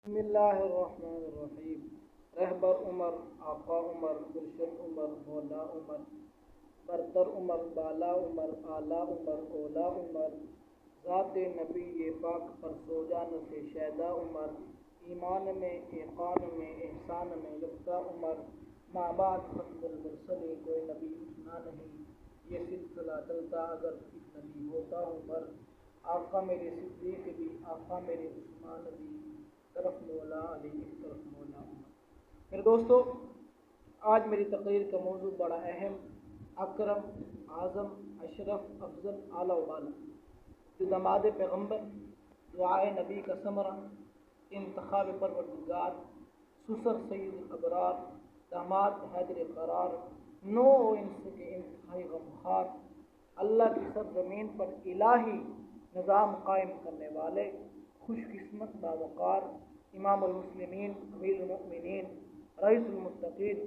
بسم اللہ الرحمن الرحیم۔ رہبر عمر، آقا عمر، مرشد عمر، مولا عمر، برتر عمر، بالا عمر، اعلیٰ عمر، اولا عمر، ذات نبی پاک پر سوجان سے شیدا عمر، ایمان میں، ایقان میں، احسان میں یکتا عمر، ماں بعد ختم المرسلی کوئی نبی اتنا نہیں، یہ سلسلہ چلتا اگر ایک نبی ہوتا عمر، آقا میرے صدیق بھی، آقا میرے عثمان بھی، طرف مولا علی اس طرف مولا عمر۔ میرے دوستو، آج میری تقریر کا موضوع بڑا اہم، اکرم، اعظم، اشرف، افضل، اعلیٰ و بالا، جو داماد پیغمبر، دعائے نبی کا ثمرہ، انتخاب پروردگار، سسر سید الابرار، داماد حیدر قرار، نو انس کے انتہائی غمخوار، اللہ کی سرزمین پر الہی نظام قائم کرنے والے خوش قسمت باوقار امام المسلمین، امیر المؤمنین، رئیس المتقین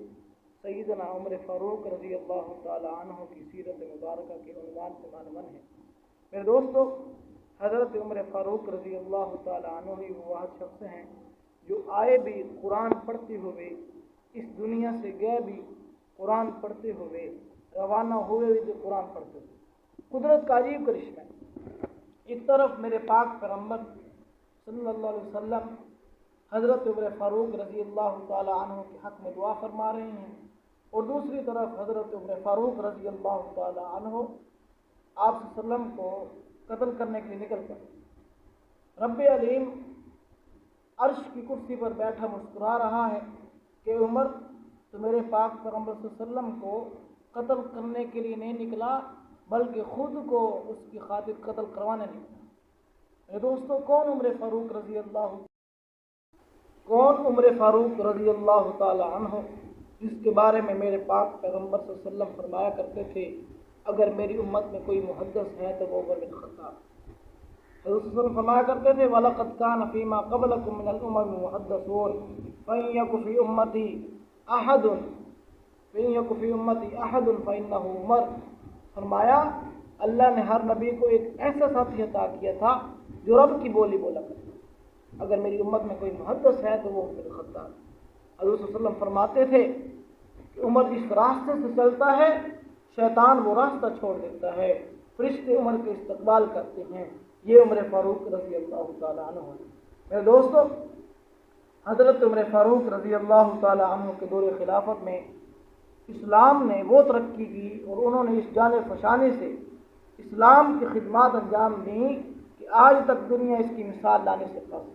سیدنا عمر فاروق رضی اللہ تعالی عنہ کی سیرت مبارکہ کے عنوان سے معنون ہے۔ میرے دوستو، حضرت عمر فاروق رضی اللہ تعالی عنہ ہی وہ شخص ہیں جو آئے بھی قرآن پڑھتے ہوئے، اس دنیا سے گئے بھی قرآن پڑھتے ہوئے، روانہ ہوئے بھی قرآن پڑھتے ہوئے۔ قدرت کا عجیب کرشمہ ہے، ایک طرف میرے پاک پیغمبر صلی اللہ علیہ وسلم حضرت عمر فاروق رضی اللہ تعالی عنہ کے حق میں دعا فرما رہے ہیں، اور دوسری طرف حضرت عمر فاروق رضی اللہ تعالی عنہ آپ صلی اللہ علیہ وسلم کو قتل کرنے کے لیے نکل کر رب علیم عرش کی کرسی پر بیٹھا مسکرا رہا ہے کہ عمر تو میرے پاک پیغمبر صلی اللہ علیہ وسلم کو قتل کرنے کے لیے نہیں نکلا، بلکہ خود کو اس کی خاطر قتل کروانے نکلا۔ میرے دوستو، کون عمر فاروق رضی اللہ تعالی عنہ، جس کے بارے میں میرے پاک پیغمبر صلی اللہ علیہ وسلم فرمایا کرتے تھے اگر میری امت میں کوئی محدث ہے تو وہ عمر بن خطاب۔ حضرت صلی اللہ علیہ وسلم فرمایا کرتے تھے وَلَقَدْ كَانَ فِي مَا قَبْلَكُم مِّنَ الْأُمَمِ مُحَدَّثُونَ فَإِن يَكُ فِي أُمَّتِي أَحَدٌ فَإِنَّهُ عُمَرٌ۔ فرمایا اللہ نے ہر نبی کو ایک ایسا ساتھی عطا کیا تھا جو رب کی بولی بولا کرتا، اگر میری امت میں کوئی محدث ہے تو وہ عمر بن خطاب۔ حضرت صلی اللہ علیہ وسلم فرماتے تھے کہ عمر جس راستے سے چلتا ہے شیطان وہ راستہ چھوڑ دیتا ہے، فرشتے عمر کے استقبال کرتے ہیں۔ یہ عمر فاروق رضی اللہ تعالی عنہ ہے۔ میرے دوستو، حضرت عمر فاروق رضی اللہ تعالی عنہ کے دور خلافت میں اسلام نے وہ ترقی کی اور انہوں نے اس جان فشانی سے اسلام کی خدمات انجام دیں کہ آج تک دنیا اس کی مثال لانے سے قاصر۔